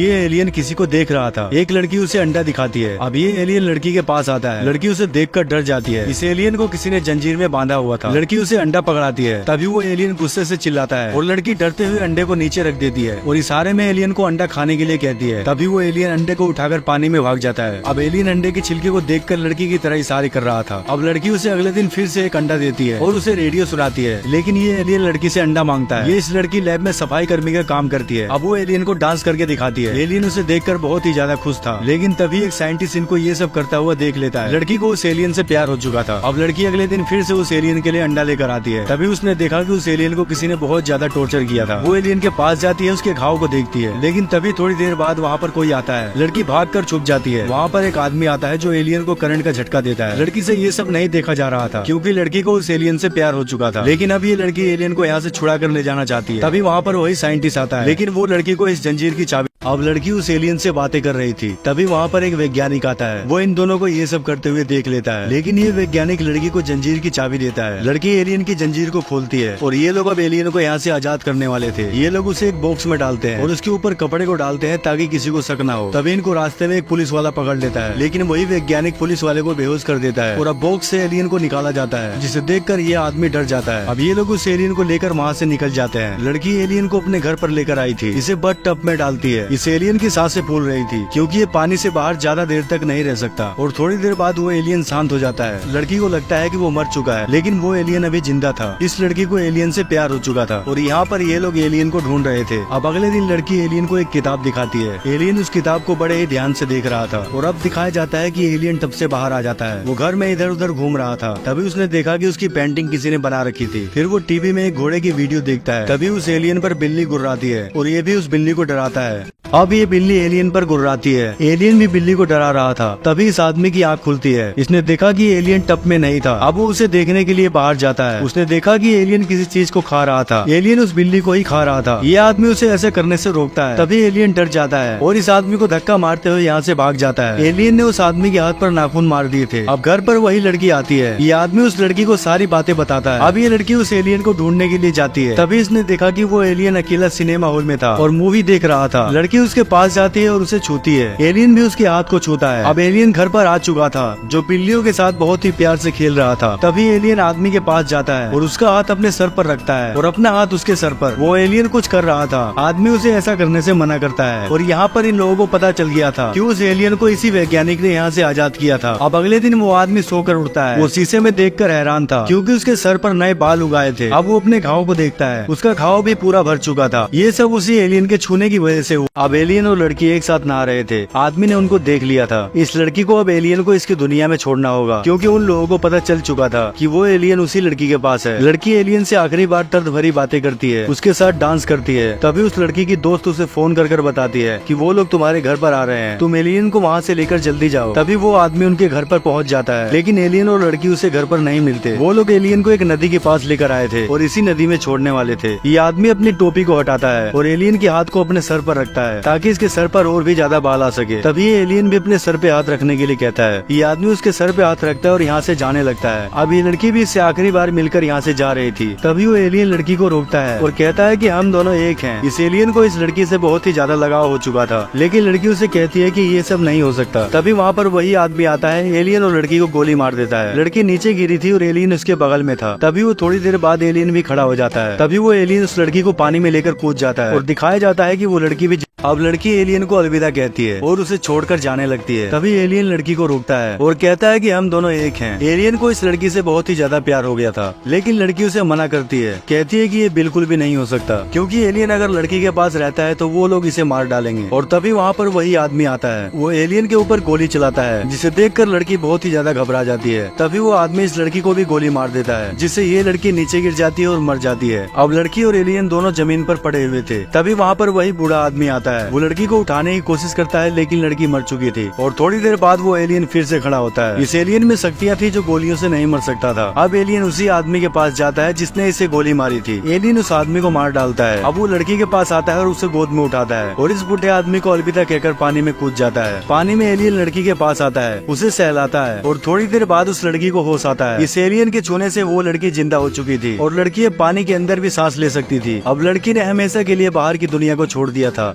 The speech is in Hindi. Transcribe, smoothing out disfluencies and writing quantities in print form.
ये एलियन किसी को देख रहा था। एक लड़की उसे अंडा दिखाती है। अब ये एलियन लड़की के पास आता है। लड़की उसे देखकर डर जाती है। इस एलियन को किसी ने जंजीर में बांधा हुआ था। लड़की उसे अंडा पकड़ाती है। तभी वो एलियन गुस्से से चिल्लाता है और लड़की डरते हुए अंडे को नीचे रख देती है और इशारे में एलियन को अंडा खाने के लिए कहती है। तभी वो एलियन अंडे को उठाकर पानी में भाग जाता है। अब एलियन अंडे के छिलके को देखकर लड़की की तरह इशारे कर रहा था। अब लड़की उसे अगले दिन फिर से एक अंडा देती है और उसे रेडियो सुनाती है, लेकिन ये एलियन लड़की से अंडा मांगता है। ये इस लड़की लैब में सफाई कर्मी का काम करती है। अब वो एलियन को डांस करके दिखाती है। एलियन उसे देखकर बहुत ही ज्यादा खुश था, लेकिन तभी एक साइंटिस्ट इनको ये सब करता हुआ देख लेता है। लड़की को उस एलियन से प्यार हो चुका था। अब लड़की अगले दिन फिर से उस एलियन के लिए अंडा लेकर आती है। तभी उसने देखा कि उस एलियन को किसी ने बहुत ज्यादा टॉर्चर किया था। वो एलियन के पास जाती है, उसके घाव को देखती है, लेकिन तभी थोड़ी देर बाद वहाँ पर कोई आता है। लड़की भागकर छुप जाती है। वहाँ पर एक आदमी आता है जो एलियन को करंट का झटका देता है। लड़की से ये सब नहीं देखा जा रहा था क्योंकि लड़की को उस एलियन से प्यार हो चुका था, लेकिन अब ये लड़की एलियन को यहाँ से छुड़ा कर ले जाना चाहती है। तभी वहाँ पर वही साइंटिस्ट आता है, लेकिन वो लड़की को इस जंजीर की चाबी। अब लड़की उस एलियन से बातें कर रही थी। तभी वहाँ पर एक वैज्ञानिक आता है। वो इन दोनों को ये सब करते हुए देख लेता है, लेकिन ये वैज्ञानिक लड़की को जंजीर की चाबी देता है। लड़की एलियन की जंजीर को खोलती है और ये लोग अब एलियन को यहाँ से आजाद करने वाले थे। ये लोग उसे एक बॉक्स में डालते हैं और उसके ऊपर कपड़े को डालते हैं ताकि किसी को शक ना हो। तभी इनको रास्ते में एक पुलिस वाला पकड़ लेता है, लेकिन वही वैज्ञानिक पुलिस वाले को बेहोश कर देता है और अब बॉक्स से एलियन को निकाला जाता है, जिसे देखकर ये आदमी डर जाता है। अब ये लोग उस एलियन को लेकर वहाँ से निकल जाते हैं। लड़की एलियन को अपने घर पर लेकर आई थी। इसे बर्थ टब में डालती है। इस एलियन की सांसें फूल रही थी क्योंकि ये पानी से बाहर ज्यादा देर तक नहीं रह सकता और थोड़ी देर बाद वो एलियन शांत हो जाता है। लड़की को लगता है कि वो मर चुका है, लेकिन वो एलियन अभी जिंदा था। इस लड़की को एलियन से प्यार हो चुका था और यहाँ पर ये लोग एलियन को ढूंढ रहे थे। अब अगले दिन लड़की एलियन को एक किताब दिखाती है। एलियन उस किताब को बड़े ही ध्यान से देख रहा था और अब दिखाया जाता है कि एलियन टब से बाहर आ जाता है। वो घर में इधर उधर घूम रहा था। तभी उसने देखा कि उसकी पेंटिंग किसी ने बना रखी थी। फिर वो टीवी में एक घोड़े की वीडियो देखता है। तभी उस एलियन पर बिल्ली गुर्राती है और ये भी उस बिल्ली को डराता है। अब ये बिल्ली एलियन पर गुर्राती है। एलियन भी बिल्ली को डरा रहा था। तभी इस आदमी की आंख खुलती है। इसने देखा कि एलियन टब में नहीं था। अब वो उसे देखने के लिए बाहर जाता है। उसने देखा कि एलियन किसी चीज को खा रहा था। एलियन उस बिल्ली को ही खा रहा था। ये आदमी उसे ऐसे करने से रोकता है। तभी एलियन डर जाता है और इस आदमी को धक्का मारते हुए यहाँ से भाग जाता है। एलियन ने उस आदमी के हाथ पर नाखून मार दिए थे। अब घर पर वही लड़की आती है। ये आदमी उस लड़की को सारी बातें बताता है। अब ये लड़की उस एलियन को ढूंढने के लिए जाती है। तभी इसने देखा कि वो एलियन अकेला सिनेमा हॉल में था और मूवी देख रहा था। लड़की उसके पास जाती है और उसे छूती है। एलियन भी उसके हाथ को छूता है। अब एलियन घर पर आ चुका था, जो बिल्लियों के साथ बहुत ही प्यार से खेल रहा था। तभी एलियन आदमी के पास जाता है और उसका हाथ अपने सर पर रखता है और अपना हाथ उसके सर पर। वो एलियन कुछ कर रहा था। आदमी उसे ऐसा करने से मना करता है और यहाँ पर इन लोगों को पता चल गया था कि उस एलियन को इसी वैज्ञानिक ने यहाँ से आजाद किया था। अब अगले दिन वो आदमी सोकर उठता है। वो शीशे में देखकर हैरान था क्योंकि उसके सर पर नए बाल उगाए थे। अब वो अपने घाव को देखता है। उसका घाव भी पूरा भर चुका था। ये सब उसी एलियन के छूने की वजह से हुआ। अब एलियन और लड़की एक साथ नहा रहे थे। आदमी ने उनको देख लिया था। इस लड़की को अब एलियन को इसकी दुनिया में छोड़ना होगा क्योंकि उन लोगों को पता चल चुका था कि वो एलियन उसी लड़की के पास है। लड़की एलियन से आखिरी बार दर्द भरी बातें करती है, उसके साथ डांस करती है। तभी उस लड़की की दोस्त उसे फोन कर बताती है कि वो लोग तुम्हारे घर पर आ रहे हैं, तुम एलियन को वहाँ से लेकर जल्दी जाओ। तभी वो आदमी उनके घर पर पहुँच जाता है, लेकिन एलियन और लड़की उसे घर पर नहीं मिलते। वो लोग एलियन को एक नदी के पास लेकर आए थे और इसी नदी में छोड़ने वाले थे। ये आदमी अपनी टोपी को हटाता है और एलियन के हाथ को अपने सर पर रखता है ताकि इसके सर पर और भी ज्यादा बाल आ सके। तभी एलियन भी अपने सर पे हाथ रखने के लिए कहता है। ये आदमी उसके सर पे हाथ रखता है और यहाँ से जाने लगता है। अब ये लड़की भी इससे आखिरी बार मिलकर यहाँ से जा रही थी। तभी वो एलियन लड़की को रोकता है और कहता है कि हम दोनों एक हैं। इस एलियन को इस लड़की से बहुत ही ज्यादा लगाव हो चुका था, लेकिन लड़की उसे कहती है कि ये सब नहीं हो सकता। तभी वहाँ पर वही आदमी आता है। एलियन और लड़की को गोली मार देता है। लड़की नीचे गिरी थी और एलियन उसके बगल में था। तभी वो थोड़ी देर बाद एलियन भी खड़ा हो जाता है। तभी वो एलियन उस लड़की को पानी में लेकर कूद जाता है और दिखाया जाता है कि वो लड़की भी। अब लड़की एलियन को अलविदा कहती है और उसे छोड़कर जाने लगती है। तभी एलियन लड़की को रोकता है और कहता है कि हम दोनों एक हैं। एलियन को इस लड़की से बहुत ही ज्यादा प्यार हो गया था, लेकिन लड़की उसे मना करती है। कहती है कि ये बिल्कुल भी नहीं हो सकता क्योंकि एलियन अगर लड़की के पास रहता है तो वो लोग इसे मार डालेंगे। और तभी वहाँ पर वही आदमी आता है। वो एलियन के ऊपर गोली चलाता है, जिसे देखकर लड़की बहुत ही ज्यादा घबरा जाती है। तभी वो आदमी इस लड़की को भी गोली मार देता है, जिससे ये लड़की नीचे गिर जाती है और मर जाती है। अब लड़की और एलियन दोनों जमीन पर पड़े हुए थे। तभी वहाँ पर वही बूढ़ा आदमी आता है। वो लड़की को उठाने की कोशिश करता है, लेकिन लड़की मर चुकी थी। और थोड़ी देर बाद वो एलियन फिर से खड़ा होता है। इस एलियन में शक्तियाँ थी जो गोलियों से नहीं मर सकता था। अब एलियन उसी आदमी के पास जाता है जिसने इसे गोली मारी थी। एलियन उस आदमी को मार डालता है। अब वो लड़की के पास आता है और उसे गोद में उठाता है और इस बूढ़े आदमी को अलविदा कहकर पानी में कूद जाता है। पानी में एलियन लड़की के पास आता है, उसे सहलाता है और थोड़ी देर बाद उस लड़की को होश आता है। इस एलियन के छूने से वो लड़की जिंदा हो चुकी थी और लड़की अब पानी के अंदर भी सांस ले सकती थी। अब लड़की ने हमेशा के लिए बाहर की दुनिया को छोड़ दिया था।